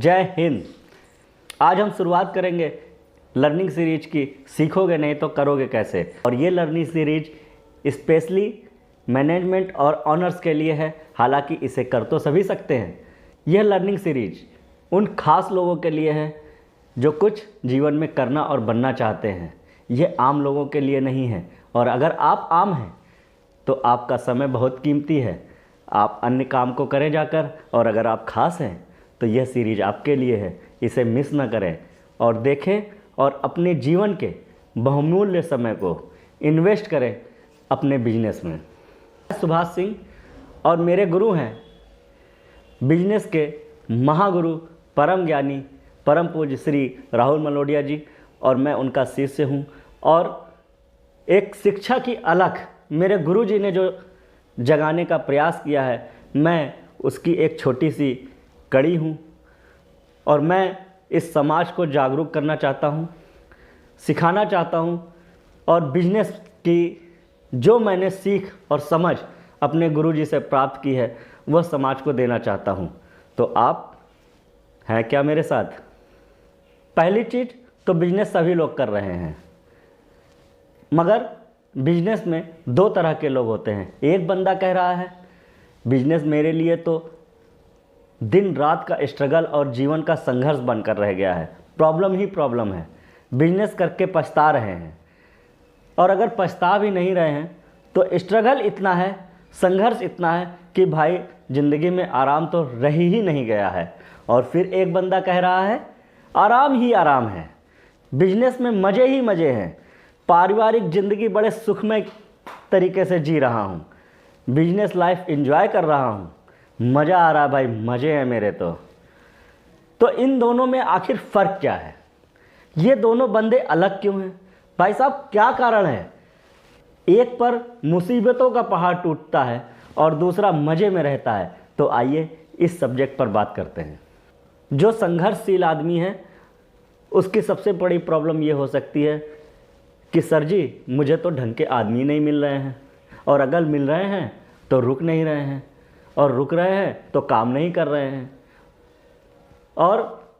जय हिंद। आज हम शुरुआत करेंगे लर्निंग सीरीज की, सीखोगे नहीं तो करोगे कैसे। और ये लर्निंग सीरीज स्पेशली मैनेजमेंट और ऑनर्स के लिए है, हालांकि इसे कर तो सभी सकते हैं। यह लर्निंग सीरीज उन खास लोगों के लिए है जो कुछ जीवन में करना और बनना चाहते हैं। यह आम लोगों के लिए नहीं है। और अगर आप आम हैं तो आपका समय बहुत कीमती है, आप अन्य काम को करें जाकर। और अगर आप खास हैं तो यह सीरीज आपके लिए है, इसे मिस ना करें और देखें और अपने जीवन के बहुमूल्य समय को इन्वेस्ट करें अपने बिजनेस में। सुभाष सिंह और मेरे गुरु हैं बिजनेस के महागुरु, परम ज्ञानी, परम पूज्य श्री राहुल मलोडिया जी, और मैं उनका शिष्य हूँ। और एक शिक्षा की अलख मेरे गुरु जी ने जो जगाने का प्रयास किया है, मैं उसकी एक छोटी सी कड़ी हूँ। और मैं इस समाज को जागरूक करना चाहता हूँ, सिखाना चाहता हूँ, और बिजनेस की जो मैंने सीख और समझ अपने गुरु जी से प्राप्त की है वह समाज को देना चाहता हूँ। तो आप हैं क्या मेरे साथ? पहली चीज़ तो बिजनेस सभी लोग कर रहे हैं, मगर बिजनेस में दो तरह के लोग होते हैं। एक बंदा कह रहा है बिजनेस मेरे लिए तो दिन रात का स्ट्रगल और जीवन का संघर्ष बनकर रह गया है, प्रॉब्लम ही प्रॉब्लम है, बिजनेस करके पछता रहे हैं। और अगर पछता भी नहीं रहे हैं तो स्ट्रगल इतना है, संघर्ष इतना है कि भाई ज़िंदगी में आराम तो रह ही नहीं गया है। और फिर एक बंदा कह रहा है आराम ही आराम है, बिजनेस में मज़े ही मज़े हैं, पारिवारिक ज़िंदगी बड़े सुखमय तरीके से जी रहा हूँ, बिजनेस लाइफ एंजॉय कर रहा हूँ, मज़ा आ रहा है भाई, मज़े हैं मेरे। तो इन दोनों में आखिर फ़र्क क्या है? ये दोनों बंदे अलग क्यों हैं भाई साहब? क्या कारण है? एक पर मुसीबतों का पहाड़ टूटता है और दूसरा मज़े में रहता है। तो आइए इस सब्जेक्ट पर बात करते हैं। जो संघर्षशील आदमी है उसकी सबसे बड़ी प्रॉब्लम ये हो सकती है कि सर जी मुझे तो ढंग के आदमी नहीं मिल रहे हैं, और अगर मिल रहे हैं तो रुक नहीं रहे हैं, और रुक रहे हैं तो काम नहीं कर रहे हैं, और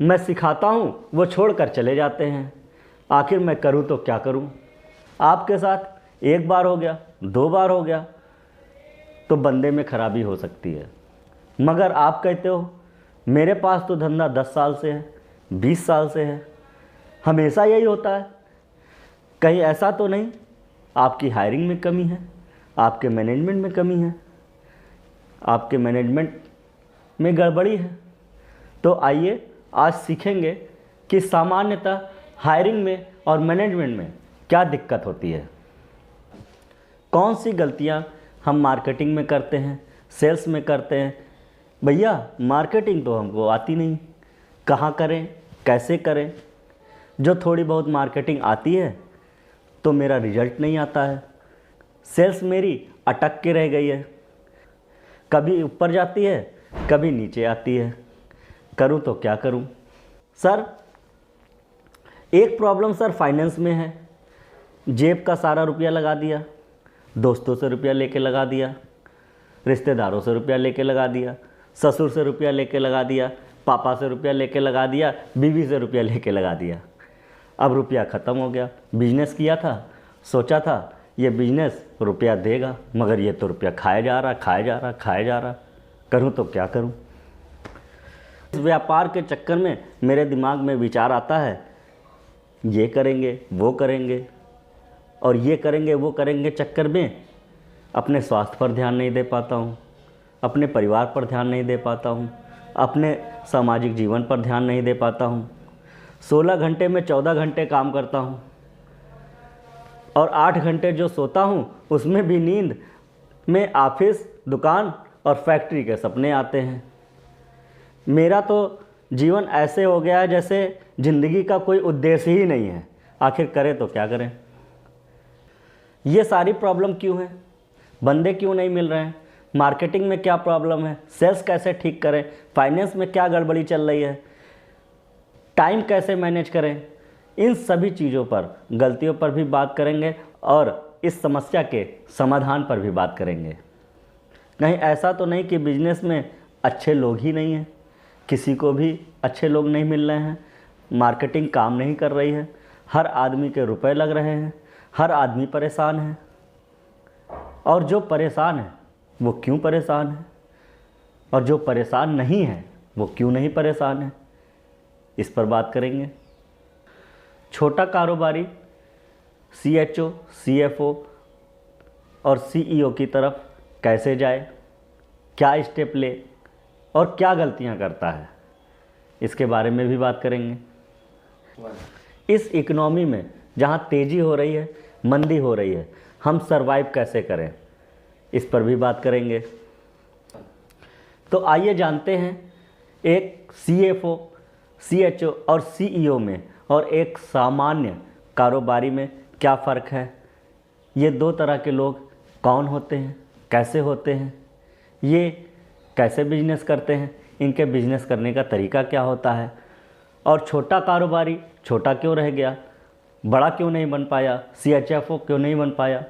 मैं सिखाता हूँ वो छोड़कर चले जाते हैं। आखिर मैं करूँ तो क्या करूँ? आपके साथ एक बार हो गया, दो बार हो गया तो बंदे में खराबी हो सकती है, मगर आप कहते हो मेरे पास तो धंधा 10 साल से है, 20 साल से है, हमेशा यही होता है। कहीं ऐसा तो नहीं आपकी हायरिंग में कमी है, आपके मैनेजमेंट में कमी है, आपके मैनेजमेंट में गड़बड़ी है? तो आइए आज सीखेंगे कि सामान्यतः हायरिंग में और मैनेजमेंट में क्या दिक्कत होती है, कौन सी गलतियां हम मार्केटिंग में करते हैं, सेल्स में करते हैं। भैया मार्केटिंग तो हमको आती नहीं, कहाँ करें, कैसे करें? जो थोड़ी बहुत मार्केटिंग आती है तो मेरा रिजल्ट नहीं आता है, सेल्स मेरी अटक के रह गई है, कभी ऊपर जाती है कभी नीचे आती है, करूं तो क्या करूं? सर एक प्रॉब्लम सर फाइनेंस में है, जेब का सारा रुपया लगा दिया, दोस्तों से रुपया लेके लगा दिया, रिश्तेदारों से रुपया लेके लगा दिया, ससुर से रुपया लेके लगा दिया, पापा से रुपया लेके लगा दिया, बीवी से रुपया लेके लगा दिया। अब रुपया ख़त्म हो गया। बिजनेस किया था, सोचा था ये बिजनेस रुपया देगा, मगर ये तो रुपया खाया जा रहा, खाया जा रहा, खाया जा रहा, करूं तो क्या करूं? इस व्यापार के चक्कर में मेरे दिमाग में विचार आता है ये करेंगे वो करेंगे, और ये करेंगे वो करेंगे चक्कर में अपने स्वास्थ्य पर ध्यान नहीं दे पाता हूँ, अपने परिवार पर ध्यान नहीं दे पाता हूँ, अपने सामाजिक जीवन पर ध्यान नहीं दे पाता हूँ। 16 घंटे में 14 घंटे काम करता हूँ, और 8 घंटे जो सोता हूँ उसमें भी नींद में ऑफिस, दुकान और फैक्ट्री के सपने आते हैं। मेरा तो जीवन ऐसे हो गया है जैसे ज़िंदगी का कोई उद्देश्य ही नहीं है। आखिर करें तो क्या करें? ये सारी प्रॉब्लम क्यों है? बंदे क्यों नहीं मिल रहे हैं? मार्केटिंग में क्या प्रॉब्लम है? सेल्स कैसे ठीक करें? फाइनेंस में क्या गड़बड़ी चल रही है? टाइम कैसे मैनेज करें? इन सभी चीज़ों पर, गलतियों पर भी बात करेंगे और इस समस्या के समाधान पर भी बात करेंगे। कहीं ऐसा तो नहीं कि बिजनेस में अच्छे लोग ही नहीं हैं, किसी को भी अच्छे लोग नहीं मिल रहे हैं, मार्केटिंग काम नहीं कर रही है, हर आदमी के रुपए लग रहे हैं, हर आदमी परेशान है। और जो परेशान है वो क्यों परेशान है, और जो परेशान नहीं है वो क्यों नहीं परेशान है, इस पर बात करेंगे। छोटा कारोबारी CHO, CFO और CEO की तरफ कैसे जाए, क्या स्टेप ले और क्या गलतियां करता है, इसके बारे में भी बात करेंगे। इस इकोनॉमी में जहां तेज़ी हो रही है, मंदी हो रही है, हम सरवाइव कैसे करें, इस पर भी बात करेंगे। तो आइए जानते हैं एक CFO, CHO और CEO में और एक सामान्य कारोबारी में क्या फ़र्क है। ये दो तरह के लोग कौन होते हैं, कैसे होते हैं, ये कैसे बिजनेस करते हैं, इनके बिजनेस करने का तरीका क्या होता है, और छोटा कारोबारी छोटा क्यों रह गया, बड़ा क्यों नहीं बन पाया, CHFO क्यों नहीं बन पाया,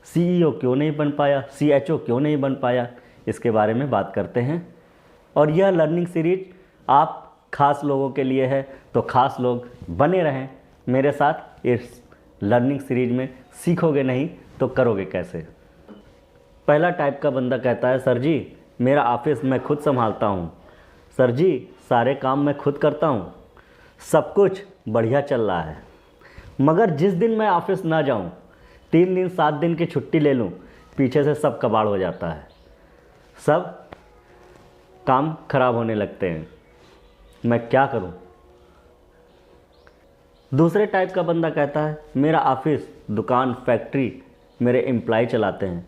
CEO क्यों नहीं बन पाया, CHO क्यों नहीं बन पाया, इसके बारे में बात करते हैं। और यह लर्निंग सीरीज आप खास लोगों के लिए है, तो खास लोग बने रहें मेरे साथ इस लर्निंग सीरीज में। सीखोगे नहीं तो करोगे कैसे। पहला टाइप का बंदा कहता है, सर जी मेरा ऑफिस मैं खुद संभालता हूँ, सर जी सारे काम मैं खुद करता हूँ, सब कुछ बढ़िया चल रहा है, मगर जिस दिन मैं ऑफिस ना जाऊँ, 3 दिन 7 दिन की छुट्टी ले लूँ, पीछे से सब कबाड़ हो जाता है, सब काम खराब होने लगते हैं, मैं क्या करूं। दूसरे टाइप का बंदा कहता है, मेरा ऑफिस, दुकान, फैक्ट्री मेरे एम्प्लॉय चलाते हैं,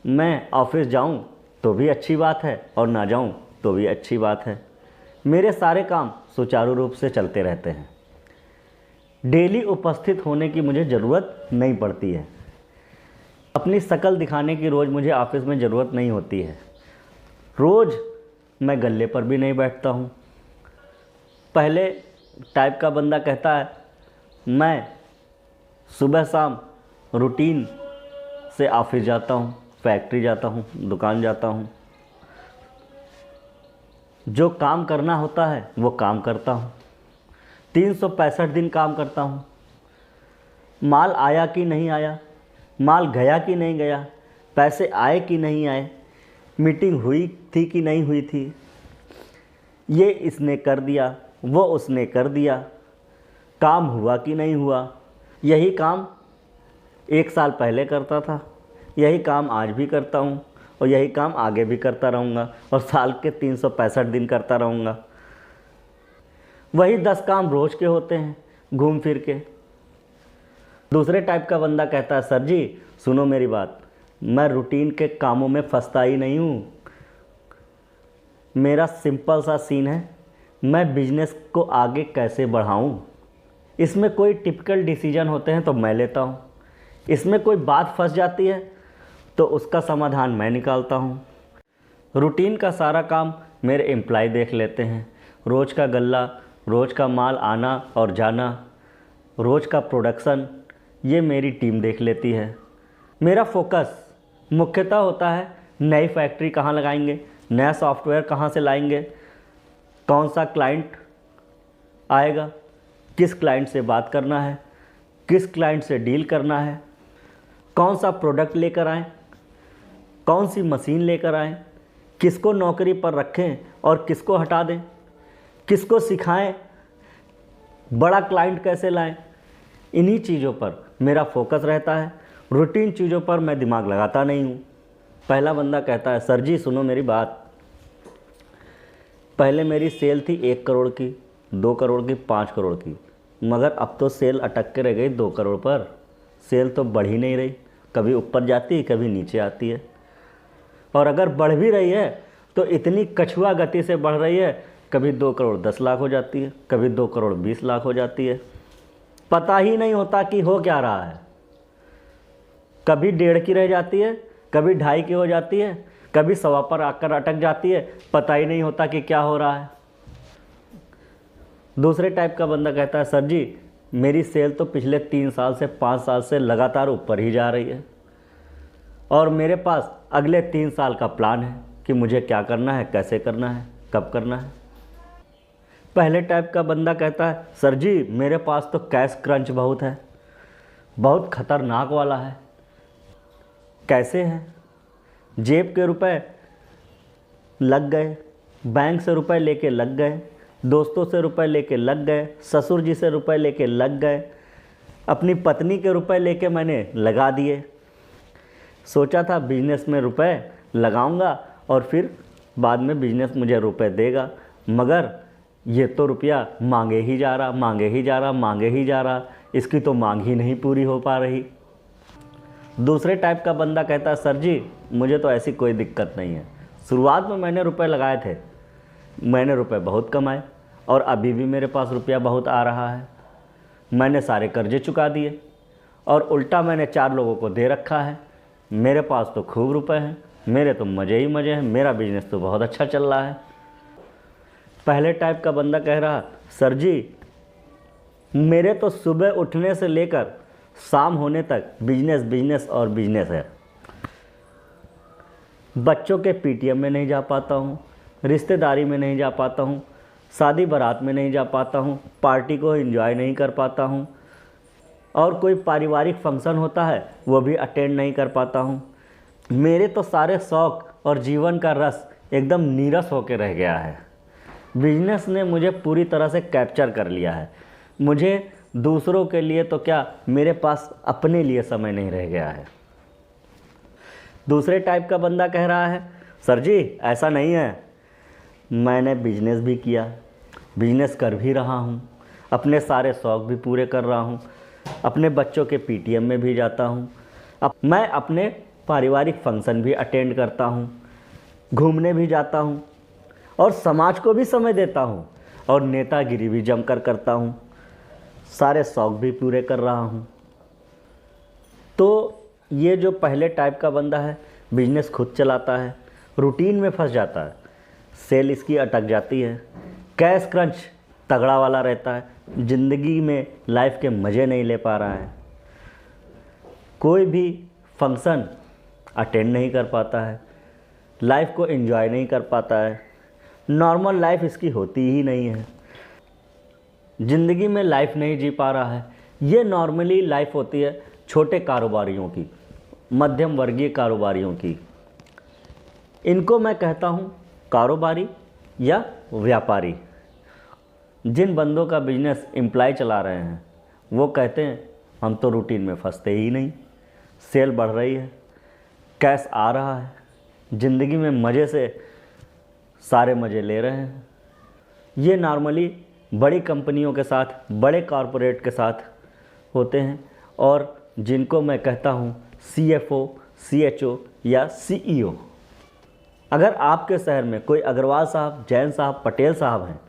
मैं ऑफिस जाऊं तो भी अच्छी बात है और ना जाऊं तो भी अच्छी बात है, मेरे सारे काम सुचारू रूप से चलते रहते हैं, डेली उपस्थित होने की मुझे ज़रूरत नहीं पड़ती है, अपनी शक्ल दिखाने की रोज़ मुझे ऑफिस में ज़रूरत नहीं होती है, रोज़ मैं गल्ले पर भी नहीं बैठता हूँ। पहले टाइप का बंदा कहता है, मैं सुबह शाम रूटीन से ऑफिस जाता हूँ, फैक्ट्री जाता हूँ, दुकान जाता हूँ, जो काम करना होता है वो काम करता हूँ, 365 दिन काम करता हूँ, माल आया कि नहीं आया, माल गया कि नहीं गया, पैसे आए कि नहीं आए, मीटिंग हुई थी कि नहीं हुई थी, ये इसने कर दिया, वो उसने कर दिया, काम हुआ कि नहीं हुआ, यही काम 1 साल पहले करता था, यही काम आज भी करता हूँ और यही काम आगे भी करता रहूँगा और साल के 365 दिन करता रहूँगा। वही 10 काम रोज़ के होते हैं घूम फिर के। दूसरे टाइप का बंदा कहता है, सर जी सुनो मेरी बात, मैं रूटीन के कामों में फंसता ही नहीं हूँ, मेरा सिंपल सा सीन है, मैं बिजनेस को आगे कैसे बढ़ाऊँ, इसमें कोई टिपिकल डिसीजन होते हैं तो मैं लेता हूँ, इसमें कोई बात फंस जाती है तो उसका समाधान मैं निकालता हूँ, रूटीन का सारा काम मेरे एम्प्लॉय देख लेते हैं, रोज़ का गल्ला, रोज़ का माल आना और जाना, रोज़ का प्रोडक्शन ये मेरी टीम देख लेती है। मेरा फोकस मुख्यतः होता है नई फैक्ट्री कहाँ लगाएंगे, नया सॉफ्टवेयर कहाँ से लाएंगे, कौन सा क्लाइंट आएगा, किस क्लाइंट से बात करना है, किस क्लाइंट से डील करना है, कौन सा प्रोडक्ट लेकर आएँ, कौन सी मशीन लेकर आएँ, किसको नौकरी पर रखें और किसको हटा दें, किसको सिखाएं, बड़ा क्लाइंट कैसे लाएं, इन्हीं चीज़ों पर मेरा फोकस रहता है, रूटीन चीज़ों पर मैं दिमाग लगाता नहीं हूँ। पहला बंदा कहता है, सर जी सुनो मेरी बात, पहले मेरी सेल थी 1 करोड़ की, 2 करोड़ की, 5 करोड़ की, मगर अब तो सेल अटक के रह गई 2 करोड़ पर, सेल तो बढ़ ही नहीं रही, कभी ऊपर जाती है कभी नीचे आती है, और अगर बढ़ भी रही है तो इतनी कछुआ गति से बढ़ रही है, कभी 2 करोड़ 10 लाख हो जाती है, कभी 2 करोड़ 20 लाख हो जाती है, पता ही नहीं होता कि हो क्या रहा है, कभी 1.5 की रह जाती है, कभी 2.5 की हो जाती है, कभी 1.25 पर आकर अटक जाती है, पता ही नहीं होता कि क्या हो रहा है। दूसरे टाइप का बंदा कहता है, सर जी मेरी सेल तो पिछले 3 साल से 5 साल से लगातार ऊपर ही जा रही है और मेरे पास अगले 3 साल का प्लान है कि मुझे क्या करना है, कैसे करना है, कब करना है। पहले टाइप का बंदा कहता है सर जी मेरे पास तो कैश क्रंच बहुत है, बहुत खतरनाक वाला है। कैसे है? जेब के रुपए लग गए, बैंक से रुपए लेके लग गए, दोस्तों से रुपए लेके लग गए, ससुर जी से रुपए लेके लग गए, अपनी पत्नी के रुपए लेके मैंने लगा दिए। सोचा था बिजनेस में रुपए लगाऊंगा और फिर बाद में बिजनेस मुझे रुपए देगा, मगर ये तो रुपया मांगे ही जा रहा, मांगे ही जा रहा, मांगे ही जा रहा, इसकी तो मांग ही नहीं पूरी हो पा रही। दूसरे टाइप का बंदा कहता है सर जी मुझे तो ऐसी कोई दिक्कत नहीं है, शुरुआत में मैंने रुपए लगाए थे, मैंने रुपए बहुत कमाए और अभी भी मेरे पास रुपया बहुत आ रहा है। मैंने सारे कर्जे चुका दिए और उल्टा मैंने 4 लोगों को दे रखा है। मेरे पास तो खूब रुपए हैं, मेरे तो मज़े ही मज़े हैं, मेरा बिजनेस तो बहुत अच्छा चल रहा है। पहले टाइप का बंदा कह रहा सर जी मेरे तो सुबह उठने से लेकर शाम होने तक बिजनेस बिजनेस और बिजनेस है। बच्चों के पीटीएम में नहीं जा पाता हूँ, रिश्तेदारी में नहीं जा पाता हूँ, शादी बारात में नहीं जा पाता हूँ, पार्टी को एंजॉय नहीं कर पाता हूँ, और कोई पारिवारिक फंक्शन होता है वो भी अटेंड नहीं कर पाता हूँ। मेरे तो सारे शौक़ और जीवन का रस एकदम नीरस होकर रह गया है। बिजनेस ने मुझे पूरी तरह से कैप्चर कर लिया है। मुझे दूसरों के लिए तो क्या, मेरे पास अपने लिए समय नहीं रह गया है। दूसरे टाइप का बंदा कह रहा है सर जी ऐसा नहीं है, मैंने बिजनेस भी किया, बिजनेस कर भी रहा हूँ, अपने सारे शौक़ भी पूरे कर रहा हूँ, अपने बच्चों के पीटीएम में भी जाता हूँ, मैं अपने पारिवारिक फंक्शन भी अटेंड करता हूँ, घूमने भी जाता हूँ और समाज को भी समय देता हूँ और नेतागिरी भी जमकर करता हूँ, सारे शौक़ भी पूरे कर रहा हूँ। तो ये जो पहले टाइप का बंदा है बिजनेस खुद चलाता है, रूटीन में फंस जाता है, सेल इसकी अटक जाती है, कैश क्रंच तगड़ा वाला रहता है, ज़िंदगी में लाइफ के मज़े नहीं ले पा रहा है, कोई भी फंक्शन अटेंड नहीं कर पाता है, लाइफ को एंजॉय नहीं कर पाता है, नॉर्मल लाइफ इसकी होती ही नहीं है, ज़िंदगी में लाइफ नहीं जी पा रहा है। ये नॉर्मली लाइफ होती है छोटे कारोबारियों की, मध्यम वर्गीय कारोबारियों की। इनको मैं कहता हूँ कारोबारी या व्यापारी। जिन बंदों का बिजनेस एम्प्लॉय चला रहे हैं वो कहते हैं हम तो रूटीन में फंसते ही नहीं, सेल बढ़ रही है, कैश आ रहा है, ज़िंदगी में मज़े से सारे मज़े ले रहे हैं। ये नॉर्मली बड़ी कंपनियों के साथ, बड़े कॉरपोरेट के साथ होते हैं और जिनको मैं कहता हूँ CFO, CHO या CEO। अगर आपके शहर में कोई अग्रवाल साहब, जैन साहब, पटेल साहब हैं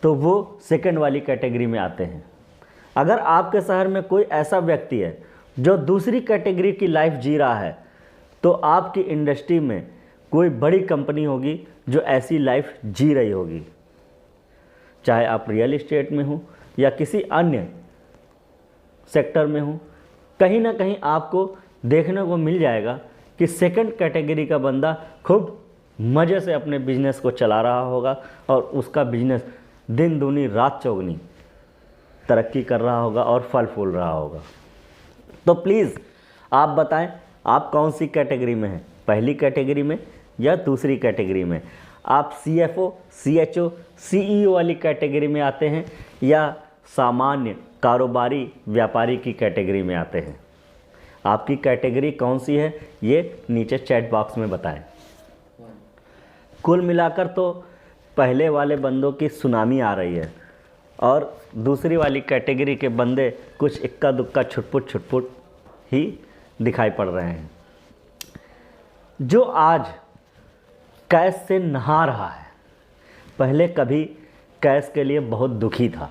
तो वो सेकंड वाली कैटेगरी में आते हैं। अगर आपके शहर में कोई ऐसा व्यक्ति है जो दूसरी कैटेगरी की लाइफ जी रहा है तो आपकी इंडस्ट्री में कोई बड़ी कंपनी होगी जो ऐसी लाइफ जी रही होगी। चाहे आप रियल एस्टेट में हो या किसी अन्य सेक्टर में हो, कहीं ना कहीं आपको देखने को मिल जाएगा कि सेकंड कैटेगरी का बंदा खूब मज़े से अपने बिजनेस को चला रहा होगा और उसका बिजनेस दिन दूनी रात चौगनी तरक्की कर रहा होगा और फल फूल रहा होगा। तो प्लीज़ आप बताएं आप कौन सी कैटेगरी में हैं, पहली कैटेगरी में या दूसरी कैटेगरी में? आप CFO, CHO, CEO वाली कैटेगरी में आते हैं या सामान्य कारोबारी व्यापारी की कैटेगरी में आते हैं? आपकी कैटेगरी कौन सी है ये नीचे चैट बॉक्स में बताएं। कुल मिलाकर तो पहले वाले बंदों की सुनामी आ रही है और दूसरी वाली कैटेगरी के बंदे कुछ इक्का दुक्का छुटपुट ही दिखाई पड़ रहे हैं। जो आज कैश से नहा रहा है पहले कभी कैश के लिए बहुत दुखी था।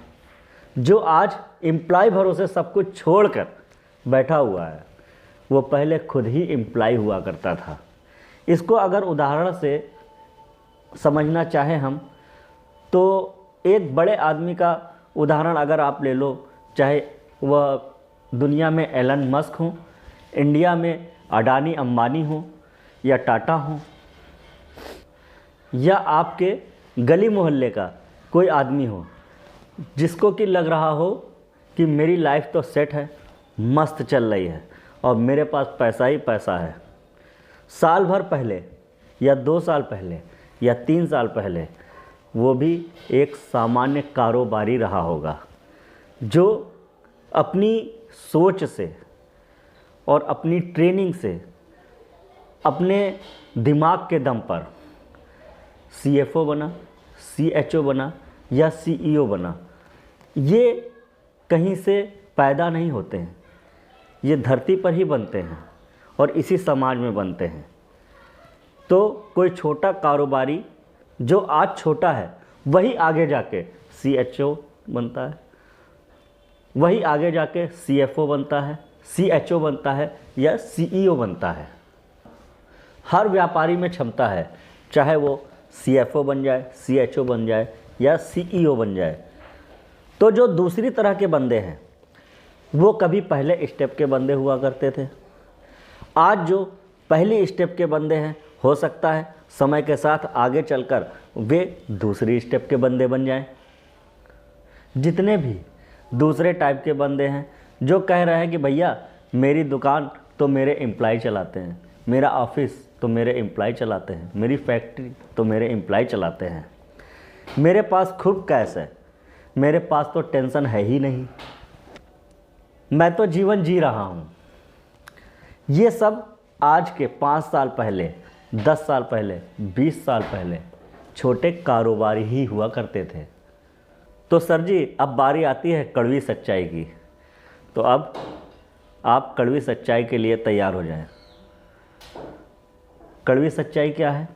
जो आज एम्प्लॉय भरोसे सब कुछ छोड़कर बैठा हुआ है वो पहले खुद ही एम्प्लॉय हुआ करता था। इसको अगर उदाहरण से समझना चाहें हम तो एक बड़े आदमी का उदाहरण अगर आप ले लो, चाहे वह दुनिया में एलन मस्क हो, इंडिया में अडानी अंबानी हो या टाटा हो, या आपके गली मोहल्ले का कोई आदमी हो जिसको कि लग रहा हो कि मेरी लाइफ तो सेट है, मस्त चल रही है और मेरे पास पैसा ही पैसा है। साल भर पहले या 2 साल पहले या 3 साल पहले वो भी एक सामान्य कारोबारी रहा होगा, जो अपनी सोच से और अपनी ट्रेनिंग से, अपने दिमाग के दम पर CFO बना, CHO बना या CEO बना। ये कहीं से पैदा नहीं होते हैं, ये धरती पर ही बनते हैं और इसी समाज में बनते हैं। तो कोई छोटा कारोबारी जो आज छोटा है वही आगे जाके CHO बनता है, वही आगे जाके CFO बनता है, CHO बनता है या CEO बनता है। हर व्यापारी में क्षमता है, चाहे वो CFO बन जाए, CHO बन जाए या CEO बन जाए। तो जो दूसरी तरह के बंदे हैं वो कभी पहले स्टेप के बंदे हुआ करते थे। आज जो पहली स्टेप के बंदे हैं, हो सकता है समय के साथ आगे चलकर वे दूसरी स्टेप के बंदे बन जाएं। जितने भी दूसरे टाइप के बंदे हैं जो कह रहे हैं कि भैया मेरी दुकान तो मेरे एम्प्लॉय चलाते हैं, मेरा ऑफिस तो मेरे एम्प्लॉय चलाते हैं, मेरी फैक्ट्री तो मेरे एम्प्लॉय चलाते हैं, मेरे पास खूब कैश है, मेरे पास तो टेंशन है ही नहीं, मैं तो जीवन जी रहा हूँ। ये सब आज के 5 साल पहले, 10 साल पहले, 20 साल पहले छोटे कारोबारी ही हुआ करते थे। तो सर जी अब बारी आती है कड़वी सच्चाई की, तो अब आप कड़वी सच्चाई के लिए तैयार हो जाएं। कड़वी सच्चाई क्या है?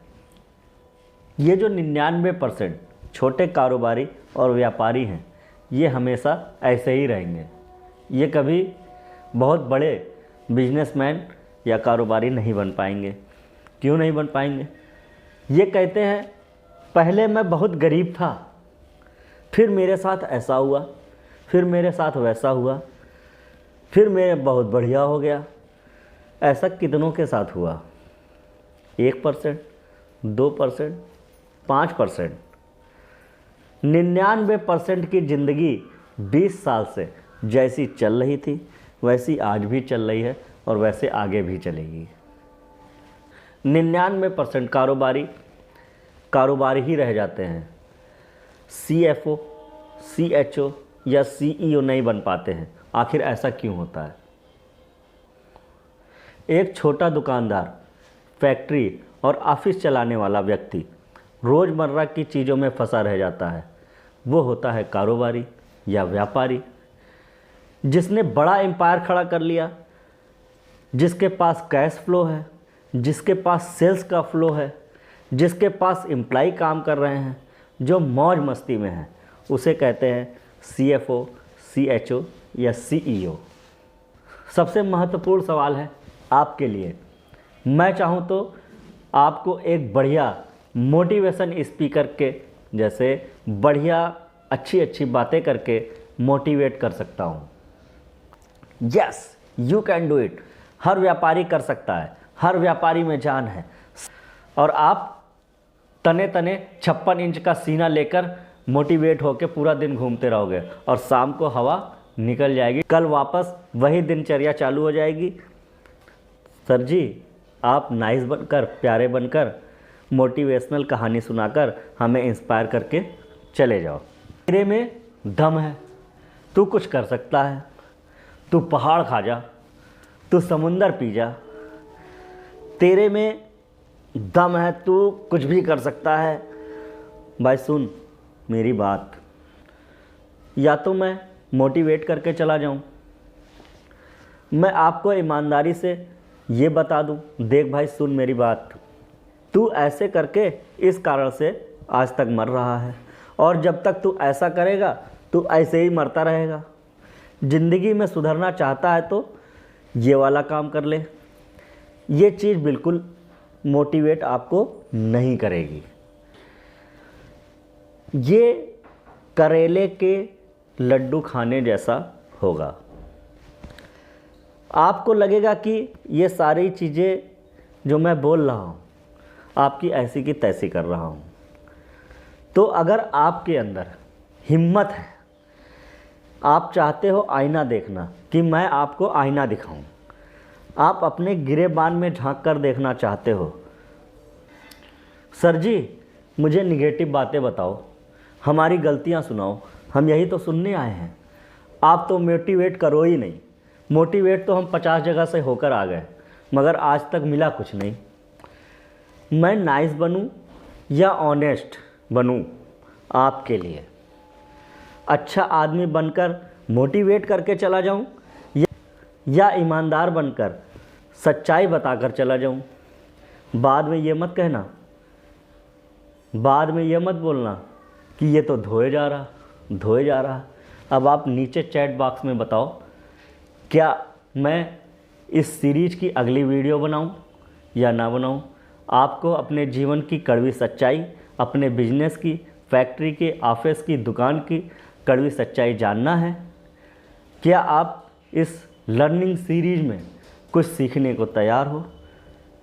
ये जो 99% छोटे कारोबारी और व्यापारी हैं, ये हमेशा ऐसे ही रहेंगे। ये कभी बहुत बड़े बिजनेसमैन या कारोबारी नहीं बन पाएंगे। क्यों नहीं बन पाएंगे? ये कहते हैं पहले मैं बहुत गरीब था, फिर मेरे साथ ऐसा हुआ, फिर मेरे साथ वैसा हुआ, फिर मेरे बहुत बढ़िया हो गया। ऐसा कितनों के साथ हुआ? 1%, 2%, 5%। 99% की ज़िंदगी 20 साल से जैसी चल रही थी वैसी आज भी चल रही है और वैसे आगे भी चलेगी। 99% कारोबारी ही रह जाते हैं। CFO, CHO या CEO नहीं बन पाते हैं। आखिर ऐसा क्यों होता है? एक छोटा दुकानदार, फैक्ट्री और ऑफिस चलाने वाला व्यक्ति रोज़मर्रा की चीज़ों में फंसा रह जाता है। वो होता है कारोबारी या व्यापारी, जिसने बड़ा एम्पायर खड़ा कर लिया, जिसके पास कैश फ्लो है, जिसके पास सेल्स का फ्लो है, जिसके पास एम्प्लॉय काम कर रहे हैं, जो मौज मस्ती में है, उसे कहते हैं CFO, CHO या CEO। सबसे महत्वपूर्ण सवाल है आपके लिए। मैं चाहूँ तो आपको एक बढ़िया मोटिवेशन स्पीकर के जैसे बढ़िया अच्छी बातें करके मोटिवेट कर सकता हूँ। Yes, you can do it. हर व्यापारी कर सकता है, हर व्यापारी में जान है। और आप तने 56 इंच का सीना लेकर मोटिवेट होकर पूरा दिन घूमते रहोगे और शाम को हवा निकल जाएगी, कल वापस वही दिनचर्या चालू हो जाएगी। सर जी आप नाइस बनकर, प्यारे बनकर, मोटिवेशनल कहानी सुनाकर हमें इंस्पायर करके चले जाओ। तेरे में दम है, तू कुछ कर सकता है, तू पहाड़ खा जा, तू समुंदर पी जा। तेरे में दम है, तू कुछ भी कर सकता है। भाई सुन मेरी बात, या तो मैं मोटिवेट करके चला जाऊं, मैं आपको ईमानदारी से ये बता दूं, देख भाई सुन मेरी बात, तू ऐसे करके इस कारण से आज तक मर रहा है और जब तक तू ऐसा करेगा तू ऐसे ही मरता रहेगा। ज़िंदगी में सुधरना चाहता है तो ये वाला काम कर ले। ये चीज़ बिल्कुल मोटिवेट आपको नहीं करेगी। ये करेले के लड्डू खाने जैसा होगा। आपको लगेगा कि ये सारी चीज़ें जो मैं बोल रहा हूँ आपकी ऐसी की तैसी कर रहा हूँ। तो अगर आपके अंदर हिम्मत है, आप चाहते हो आईना देखना कि मैं आपको आईना दिखाऊं, आप अपने गिरेबान में झांक कर देखना चाहते हो, सर जी मुझे निगेटिव बातें बताओ, हमारी गलतियां सुनाओ, हम यही तो सुनने आए हैं, आप तो मोटिवेट करो ही नहीं। मोटिवेट तो हम 50 जगह से होकर आ गए मगर आज तक मिला कुछ नहीं। मैं नाइस बनूं या ऑनेस्ट बनूं आपके लिए, अच्छा आदमी बनकर मोटिवेट करके चला जाऊं या ईमानदार बनकर सच्चाई बताकर चला जाऊं। बाद में ये मत कहना, बाद में ये मत बोलना कि ये तो धोए जा रहा। अब आप नीचे चैट बॉक्स में बताओ, क्या मैं इस सीरीज की अगली वीडियो बनाऊं या ना बनाऊं। आपको अपने जीवन की कड़वी सच्चाई, अपने बिजनेस की, फैक्ट्री के, ऑफिस की, दुकान की कड़वी सच्चाई जानना है। क्या आप इस लर्निंग सीरीज में कुछ सीखने को तैयार हो?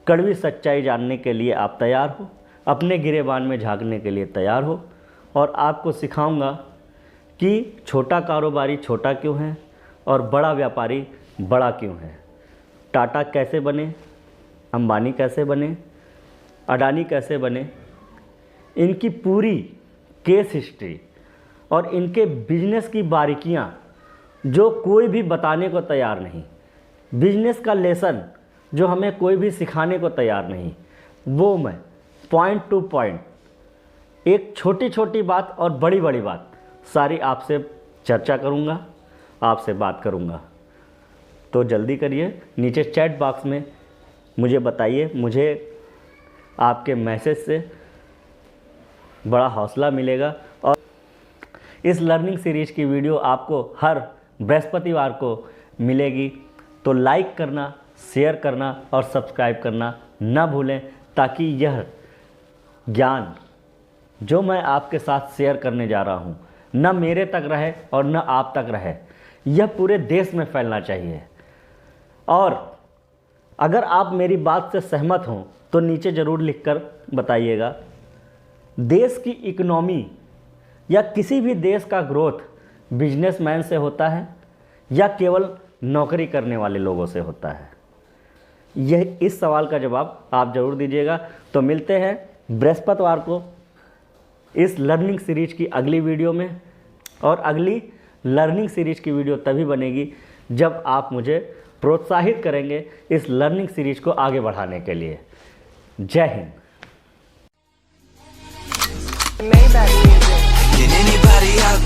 कड़वी सच्चाई जानने के लिए आप तैयार हो? अपने गिरेबान में झांकने के लिए तैयार हो? और आपको सिखाऊंगा कि छोटा कारोबारी छोटा क्यों है और बड़ा व्यापारी बड़ा क्यों है। टाटा कैसे बने, अंबानी कैसे बने, अडानी कैसे बने, इनकी पूरी केस हिस्ट्री और इनके बिजनेस की बारीकियां जो कोई भी बताने को तैयार नहीं, बिजनेस का लेसन जो हमें कोई भी सिखाने को तैयार नहीं, वो मैं पॉइंट टू पॉइंट, एक छोटी छोटी बात और बड़ी बड़ी बात सारी आपसे चर्चा करूंगा, आपसे बात करूंगा। तो जल्दी करिए, नीचे चैट बॉक्स में मुझे बताइए। मुझे आपके मैसेज से बड़ा हौसला मिलेगा। और इस लर्निंग सीरीज की वीडियो आपको हर बृहस्पतिवार को मिलेगी, तो लाइक करना, शेयर करना और सब्सक्राइब करना ना भूलें, ताकि यह ज्ञान जो मैं आपके साथ शेयर करने जा रहा हूँ न मेरे तक रहे और न आप तक रहे, यह पूरे देश में फैलना चाहिए। और अगर आप मेरी बात से सहमत हों तो नीचे ज़रूर लिखकर बताइएगा। देश की इकोनॉमी या किसी भी देश का ग्रोथ बिजनेसमैन से होता है या केवल नौकरी करने वाले लोगों से होता है? यह इस सवाल का जवाब आप ज़रूर दीजिएगा। तो मिलते हैं बृहस्पतिवार को इस लर्निंग सीरीज की अगली वीडियो में। और अगली लर्निंग सीरीज की वीडियो तभी बनेगी जब आप मुझे प्रोत्साहित करेंगे इस लर्निंग सीरीज को आगे बढ़ाने के लिए। जय हिंद। Can anybody out